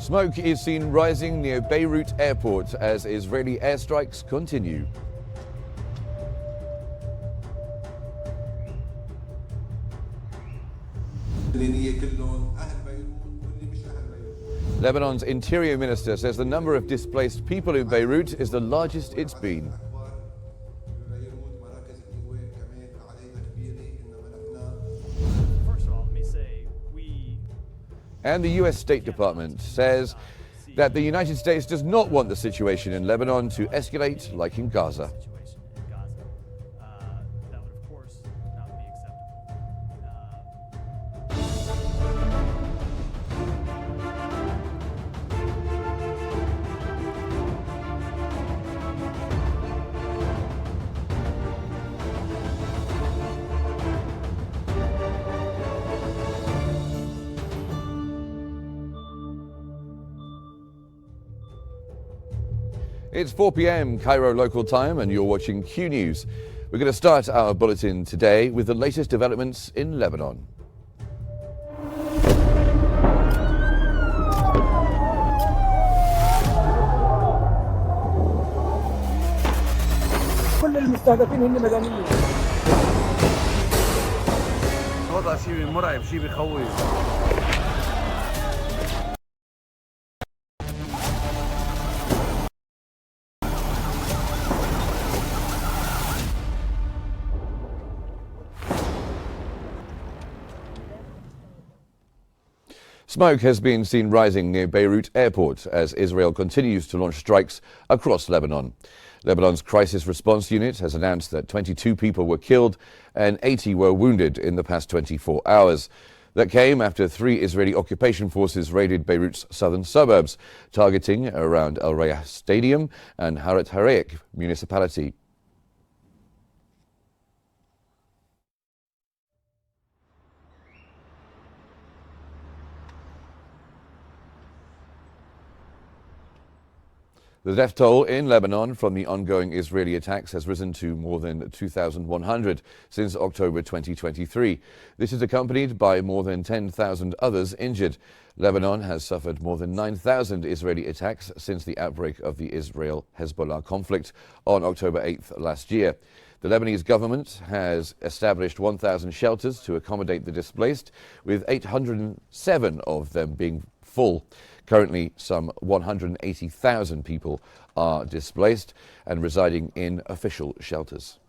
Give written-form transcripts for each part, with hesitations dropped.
Smoke is seen rising near Beirut airport as Israeli airstrikes continue. Lebanon's interior minister says the number of displaced people in Beirut is the largest it's been. And the US State Department says that the United States does not want the situation in Lebanon to escalate like in Gaza. It's 4 p.m. Cairo local time and you're watching Q News. We're going to start our bulletin today with the latest developments in Lebanon. كل المستهدفين هن مدنيين. وضع شيء مرعب، شيء بيخوف. Smoke has been seen rising near Beirut airport as Israel continues to launch strikes across Lebanon. Lebanon's crisis response unit has announced that 22 people were killed and 80 were wounded in the past 24 hours. That came after 3 Israeli occupation forces raided Beirut's southern suburbs, targeting around Al Rayah Stadium and Harat Hareik municipality. The death toll in Lebanon from the ongoing Israeli attacks has risen to more than 2,100 since October 2023. This is accompanied by more than 10,000 others injured. Lebanon has suffered more than 9,000 Israeli attacks since the outbreak of the Israel-Hezbollah conflict on October 8th last year. The Lebanese government has established 1,000 shelters to accommodate the displaced, with 807 of them being full. Currently, some 180,000 people are displaced and residing in official shelters.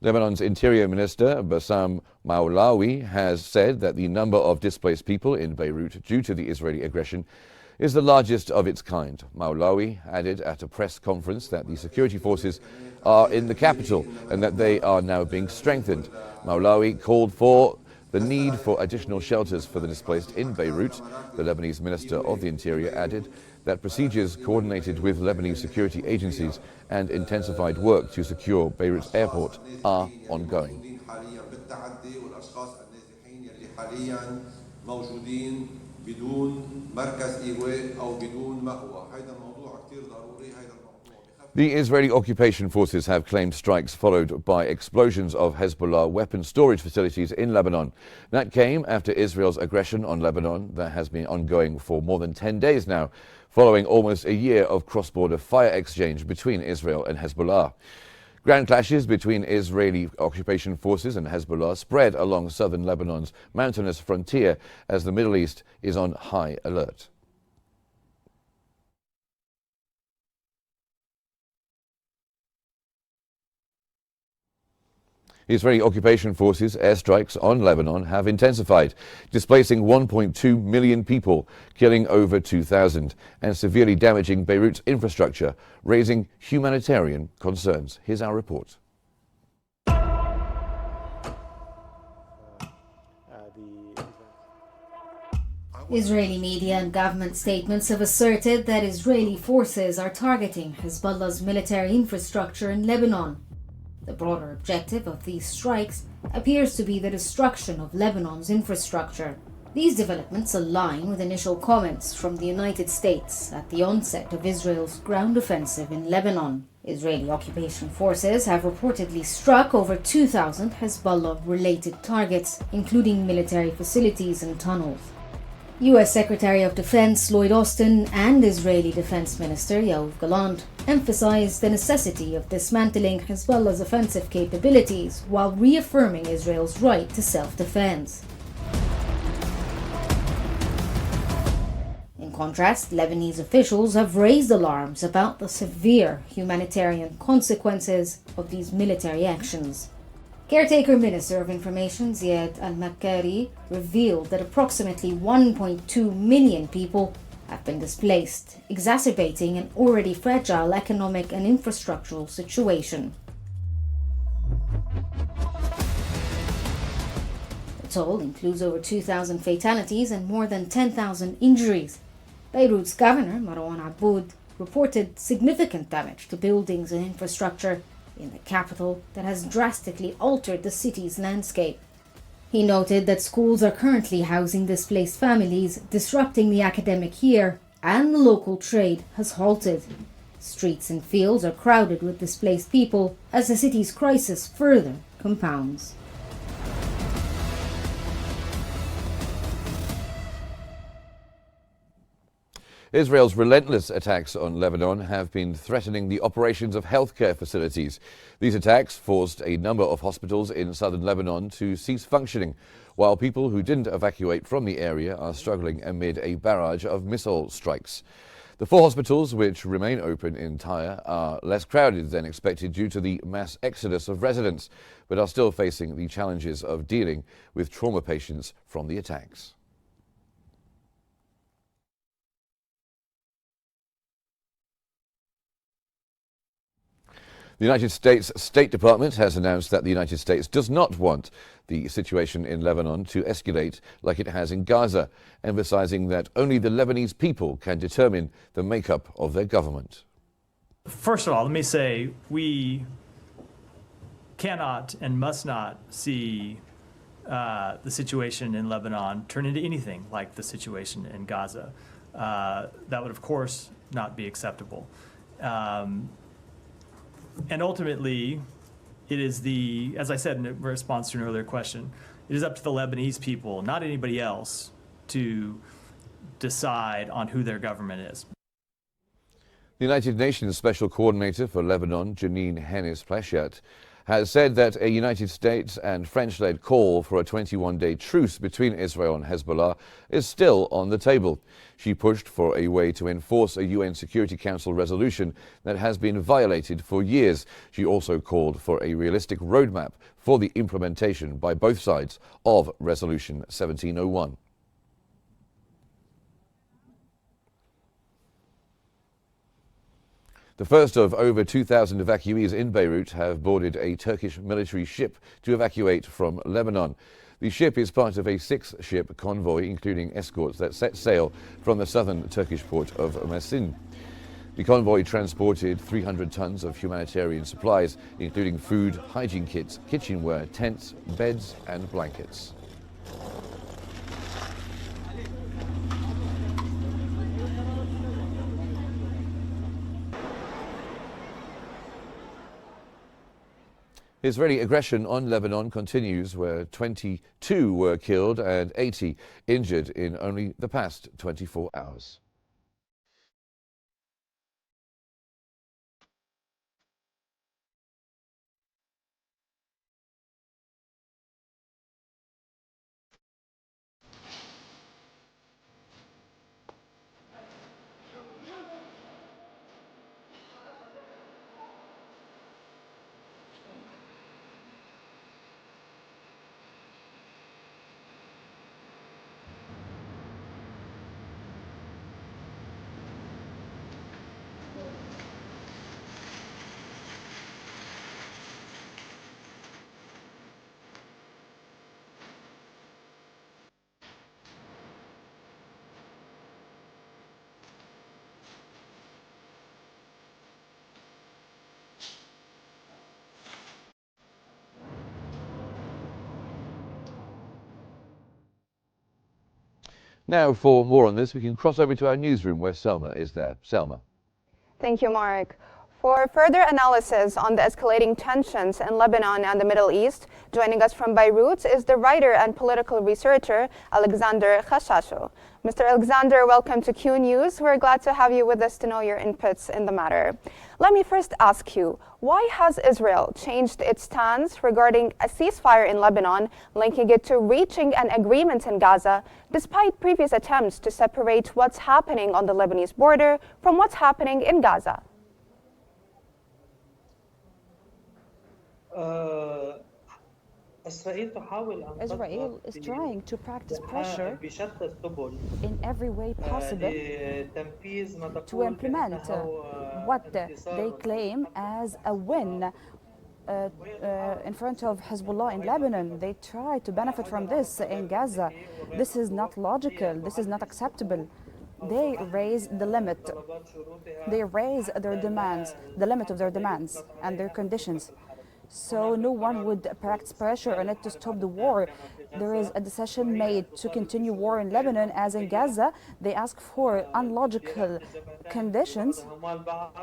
Lebanon's Interior Minister Bassam Maulawi has said that the number of displaced people in Beirut due to the Israeli aggression is the largest of its kind. Maulawi added at a press conference that the security forces are in the capital and that they are now being strengthened. Maulawi called for the need for additional shelters for the displaced in Beirut. The Lebanese Minister of the Interior added that procedures coordinated with Lebanese security agencies and intensified work to secure Beirut's airport are ongoing. The Israeli occupation forces have claimed strikes followed by explosions of Hezbollah weapon storage facilities in Lebanon. That came after Israel's aggression on Lebanon that has been ongoing for more than 10 days now, following almost a year of cross-border fire exchange between Israel and Hezbollah. Ground clashes between Israeli occupation forces and Hezbollah spread along southern Lebanon's mountainous frontier as the Middle East is on high alert. Israeli occupation forces' airstrikes on Lebanon have intensified, displacing 1.2 million people, killing over 2,000, and severely damaging Beirut's infrastructure, raising humanitarian concerns. Here's our report. Israeli media and government statements have asserted that Israeli forces are targeting Hezbollah's military infrastructure in Lebanon. The broader objective of these strikes appears to be the destruction of Lebanon's infrastructure. These developments align with initial comments from the United States at the onset of Israel's ground offensive in Lebanon. Israeli occupation forces have reportedly struck over 2,000 Hezbollah-related targets, including military facilities and tunnels. U.S. Secretary of Defense Lloyd Austin and Israeli Defense Minister Yoav Gallant emphasized the necessity of dismantling Hezbollah's offensive capabilities while reaffirming Israel's right to self-defense. In contrast, Lebanese officials have raised alarms about the severe humanitarian consequences of these military actions. Caretaker Minister of Information Ziad al-Makkari revealed that approximately 1.2 million people have been displaced, exacerbating an already fragile economic and infrastructural situation. The toll includes over 2,000 fatalities and more than 10,000 injuries. Beirut's governor, Marwan Aboud, reported significant damage to buildings and infrastructure in the capital that has drastically altered the city's landscape. He noted that schools are currently housing displaced families, disrupting the academic year, and the local trade has halted. Streets and fields are crowded with displaced people as the city's crisis further compounds. Israel's relentless attacks on Lebanon have been threatening the operations of healthcare facilities. These attacks forced a number of hospitals in southern Lebanon to cease functioning, while people who didn't evacuate from the area are struggling amid a barrage of missile strikes. The 4 hospitals which remain open in Tyre are less crowded than expected due to the mass exodus of residents, but are still facing the challenges of dealing with trauma patients from the attacks. The United States State Department has announced that the United States does not want the situation in Lebanon to escalate like it has in Gaza, emphasizing that only the Lebanese people can determine the makeup of their government. First of all, let me say we cannot and must not see the situation in Lebanon turn into anything like the situation in Gaza. That would, of course, not be acceptable. And ultimately, it is as I said in response to an earlier question, it is up to the Lebanese people, not anybody else, to decide on who their government is. The United Nations Special Coordinator for Lebanon, Janine Hennis-Plasschaert, has said that a United States and French-led call for a 21-day truce between Israel and Hezbollah is still on the table. She pushed for a way to enforce a UN Security Council resolution that has been violated for years. She also called for a realistic roadmap for the implementation by both sides of Resolution 1701. The first of over 2,000 evacuees in Beirut have boarded a Turkish military ship to evacuate from Lebanon. The ship is part of a 6-ship convoy, including escorts that set sail from the southern Turkish port of Mersin. The convoy transported 300 tons of humanitarian supplies, including food, hygiene kits, kitchenware, tents, beds, and blankets. Israeli aggression on Lebanon continues, where 22 were killed and 80 injured in only the past 24 hours. Now, for more on this, we can cross over to our newsroom where Selma is there. Selma. Thank you, Mark. For further analysis on the escalating tensions in Lebanon and the Middle East, joining us from Beirut is the writer and political researcher Alexander Khashashu. Mr. Alexander, welcome to Q News. We're glad to have you with us to know your inputs in the matter. Let me first ask you, why has Israel changed its stance regarding a ceasefire in Lebanon, linking it to reaching an agreement in Gaza, despite previous attempts to separate what's happening on the Lebanese border from what's happening in Gaza? Israel is trying to practice pressure in every way possible to implement what they claim as a win in front of Hezbollah in Lebanon. They try to benefit from this in Gaza. This is not logical. This is not acceptable. They raise the limit. They raise their demands, the limit of their demands and their conditions. So no one would practice pressure on it to stop the war. There is a decision made to continue war in Lebanon as in Gaza. They ask for unlogical conditions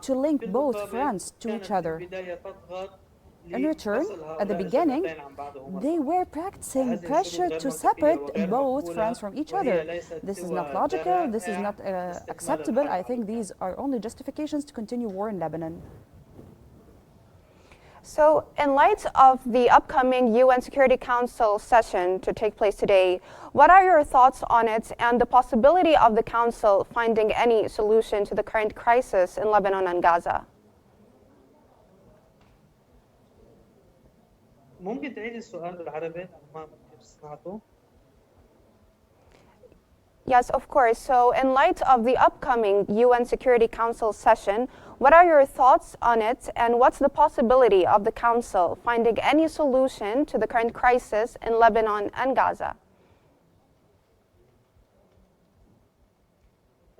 to link both fronts to each other. In return, at the beginning, they were practicing pressure to separate both fronts from each other. This is not logical. This is not acceptable. I think these are only justifications to continue war in Lebanon. So, in light of the upcoming UN Security Council session to take place today, what are your thoughts on it and the possibility of the Council finding any solution to the current crisis in Lebanon and Gaza? ممكن تعيد السؤال بالعربي؟ ما سمعته. Yes, of course. So, in light of the upcoming UN Security Council session, what are your thoughts on it and what's the possibility of the Council finding any solution to the current crisis in Lebanon and Gaza?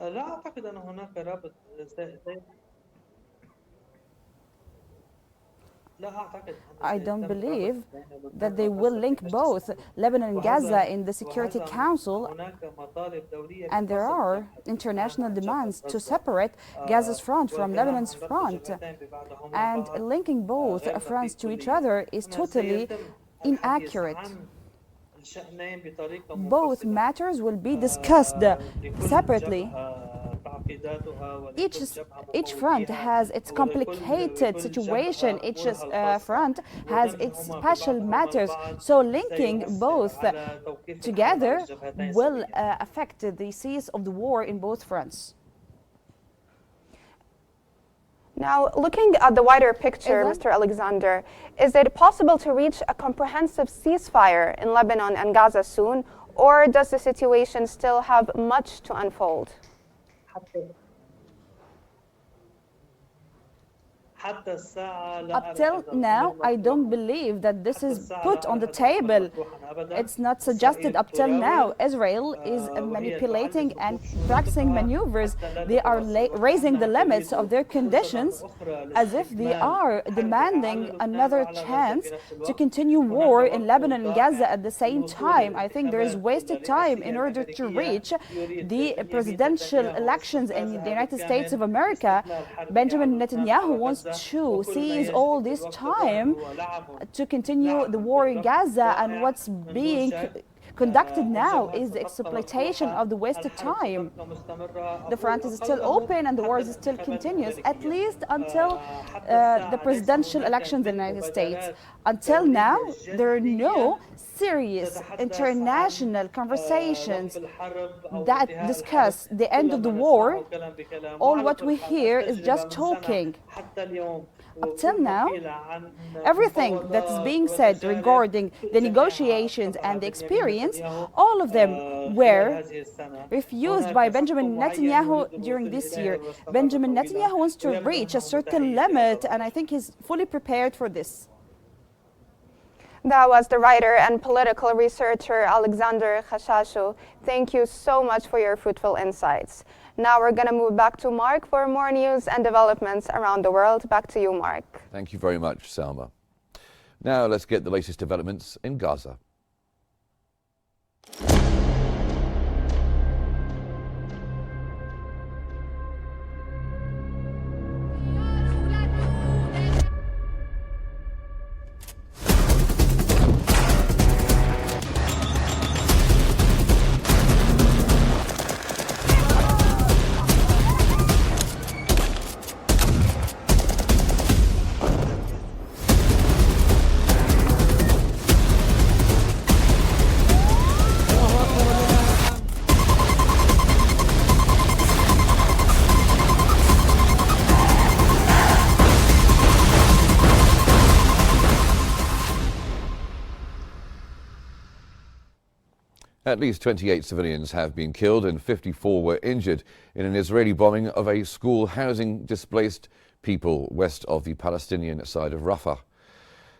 لا أعتقد أن هناك رابط I don't believe that they will link both Lebanon and Gaza in the Security Council, and there are international demands to separate Gaza's front from Lebanon's front, and linking both fronts to each other is totally inaccurate. Both matters will be discussed separately. Each front has its complicated situation, each front has its special matters, so linking both together will affect the cease of the war in both fronts. Now, looking at the wider picture, Mr. Alexander, is it possible to reach a comprehensive ceasefire in Lebanon and Gaza soon, or does the situation still have much to unfold? Up till now, I don't believe that this is put on the table. It's not suggested up till now. Israel is manipulating and practicing maneuvers. They are raising the limits of their conditions as if they are demanding another chance to continue war in Lebanon and Gaza at the same time. I think there is wasted time in order to reach the presidential elections in the United States of America. Benjamin Netanyahu wants to seize all this time to continue the war in Gaza, and what's being conducted now is the exploitation of the wasted time. The front is still open and the war is still continuous, at least until the presidential elections in the United States. Until now, there are no serious international conversations that discuss the end of the war. All what we hear is just talking. Up till now, everything that is being said regarding the negotiations and the experience, all of them were refused by Benjamin Netanyahu during this year. Benjamin Netanyahu wants to reach a certain limit, and I think he's fully prepared for this. That was the writer and political researcher Alexander Khashashu. Thank you so much for your fruitful insights. Now we're going to move back to Mark for more news and developments around the world. Back to you, Mark. Thank you very much, Salma. Now let's get the latest developments in Gaza. At least 28 civilians have been killed and 54 were injured in an Israeli bombing of a school housing displaced people west of the Palestinian side of Rafah.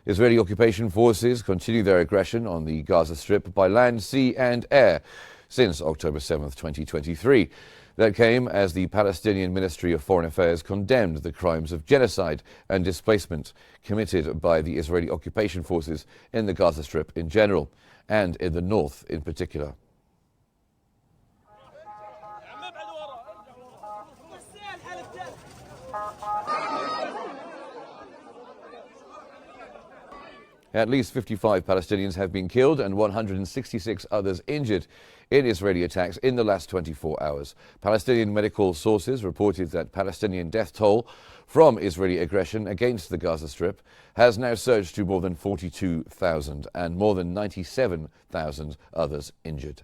Israeli occupation forces continue their aggression on the Gaza Strip by land, sea and air since October 7, 2023. That came as the Palestinian Ministry of Foreign Affairs condemned the crimes of genocide and displacement committed by the Israeli occupation forces in the Gaza Strip in general and in the north in particular. At least 55 Palestinians have been killed and 166 others injured in Israeli attacks in the last 24 hours. Palestinian medical sources reported that Palestinian death toll from Israeli aggression against the Gaza Strip has now surged to more than 42,000 and more than 97,000 others injured.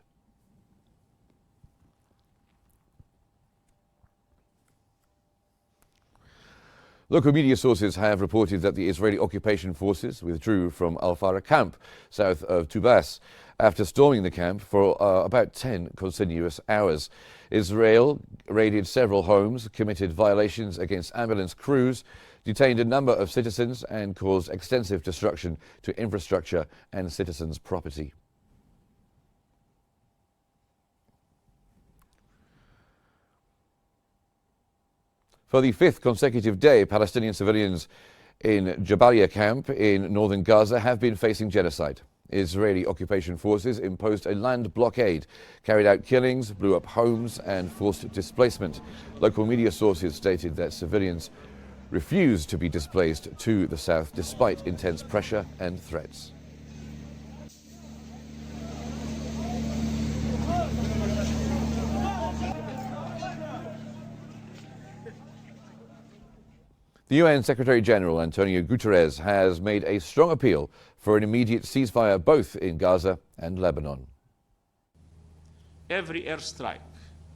Local media sources have reported that the Israeli occupation forces withdrew from Al-Farah camp south of Tubas after storming the camp for about 10 continuous hours. Israel raided several homes, committed violations against ambulance crews, detained a number of citizens and caused extensive destruction to infrastructure and citizens' property. For the fifth consecutive day, Palestinian civilians in Jabalia camp in northern Gaza have been facing genocide. Israeli occupation forces imposed a land blockade, carried out killings, blew up homes and forced displacement. Local media sources stated that civilians refused to be displaced to the south despite intense pressure and threats. The UN Secretary-General Antonio Guterres has made a strong appeal for an immediate ceasefire both in Gaza and Lebanon. Every airstrike,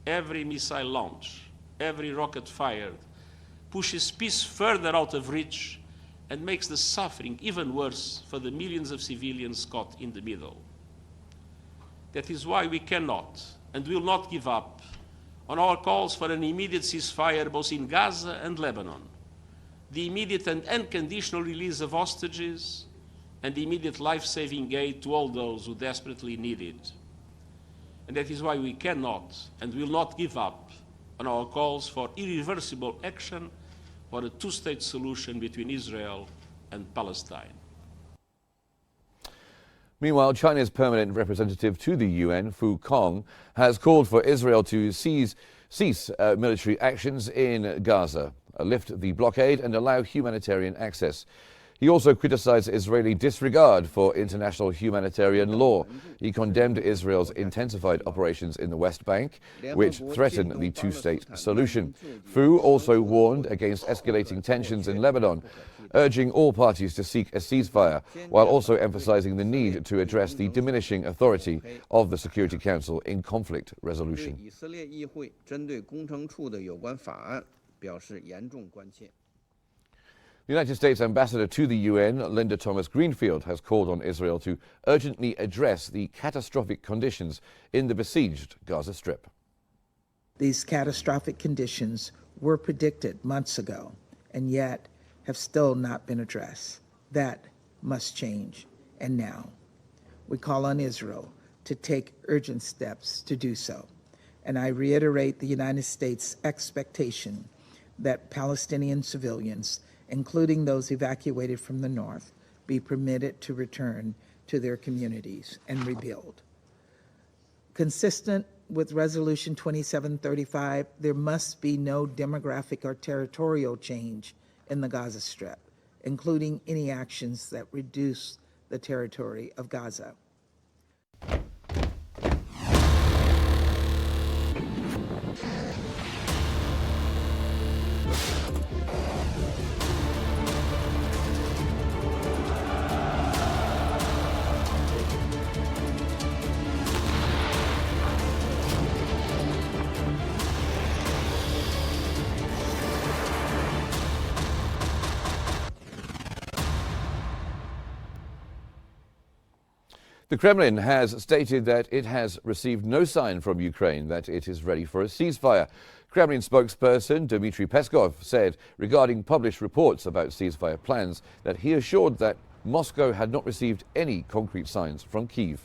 every missile launch, every rocket fired pushes peace further out of reach and makes the suffering even worse for the millions of civilians caught in the middle. That is why we cannot and will not give up on our calls for an immediate ceasefire both in Gaza and Lebanon, the immediate and unconditional release of hostages, and immediate life-saving aid to all those who desperately need it. And that is why we cannot and will not give up on our calls for irreversible action for a two-state solution between Israel and Palestine. Meanwhile, China's permanent representative to the UN, Fu Kong, has called for Israel to cease military actions in Gaza, lift the blockade and allow humanitarian access. He also criticized Israeli disregard for international humanitarian law. He condemned Israel's intensified operations in the West Bank, which threaten the two-state solution. Fu also warned against escalating tensions in Lebanon, urging all parties to seek a ceasefire, while also emphasizing the need to address the diminishing authority of the Security Council in conflict resolution. The United States Ambassador to the UN, Linda Thomas-Greenfield, has called on Israel to urgently address the catastrophic conditions in the besieged Gaza Strip. These catastrophic conditions were predicted months ago and yet have still not been addressed. That must change, and now. We call on Israel to take urgent steps to do so. And I reiterate the United States' expectation that Palestinian civilians, including those evacuated from the north, be permitted to return to their communities and rebuild. Consistent with Resolution 2735, there must be no demographic or territorial change in the Gaza Strip, including any actions that reduce the territory of Gaza. The Kremlin has stated that it has received no sign from Ukraine that it is ready for a ceasefire. Kremlin spokesperson Dmitry Peskov said regarding published reports about ceasefire plans that he assured that Moscow had not received any concrete signs from Kyiv.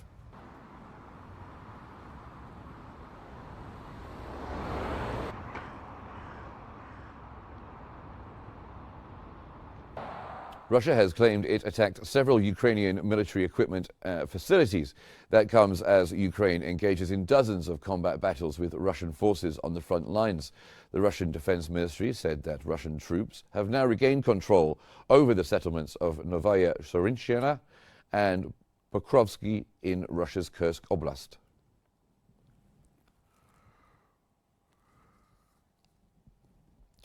Russia has claimed it attacked several Ukrainian military equipment facilities. That comes as Ukraine engages in dozens of combat battles with Russian forces on the front lines. The Russian Defense Ministry said that Russian troops have now regained control over the settlements of Novaya Sorinchina and Pokrovsky in Russia's Kursk Oblast.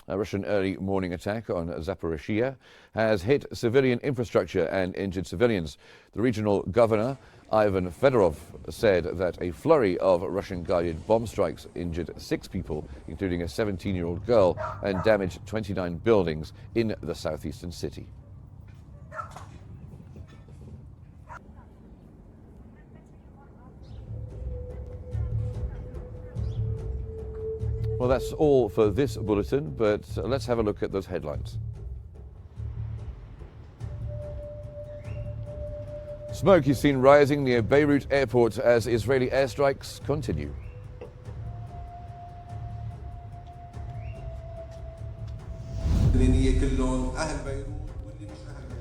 A Russian early morning attack on Zaporizhia has hit civilian infrastructure and injured civilians. The regional governor, Ivan Fedorov, said that a flurry of Russian-guided bomb strikes injured 6 people, including a 17-year-old girl, and damaged 29 buildings in the southeastern city. Well, that's all for this bulletin, but let's have a look at those headlines. Smoke is seen rising near Beirut airport as Israeli airstrikes continue.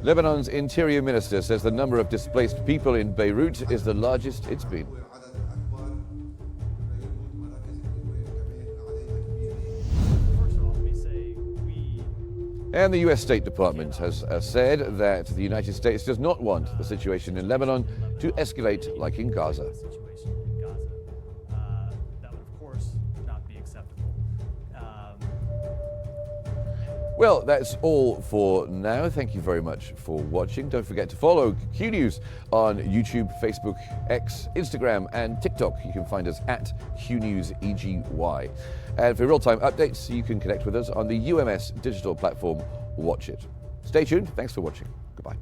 Lebanon's interior minister says the number of displaced people in Beirut is the largest it's been. And the U.S. State Department has said that the United States does not want the situation in Lebanon to escalate like in Gaza. That would, of course, not be acceptable. Well, that's all for now. Thank you very much for watching. Don't forget to follow Q News on YouTube, Facebook, X, Instagram, and TikTok. You can find us at QNewsEGY. And for real-time updates, you can connect with us on the UMS digital platform Watch It. Stay tuned. Thanks for watching. Goodbye.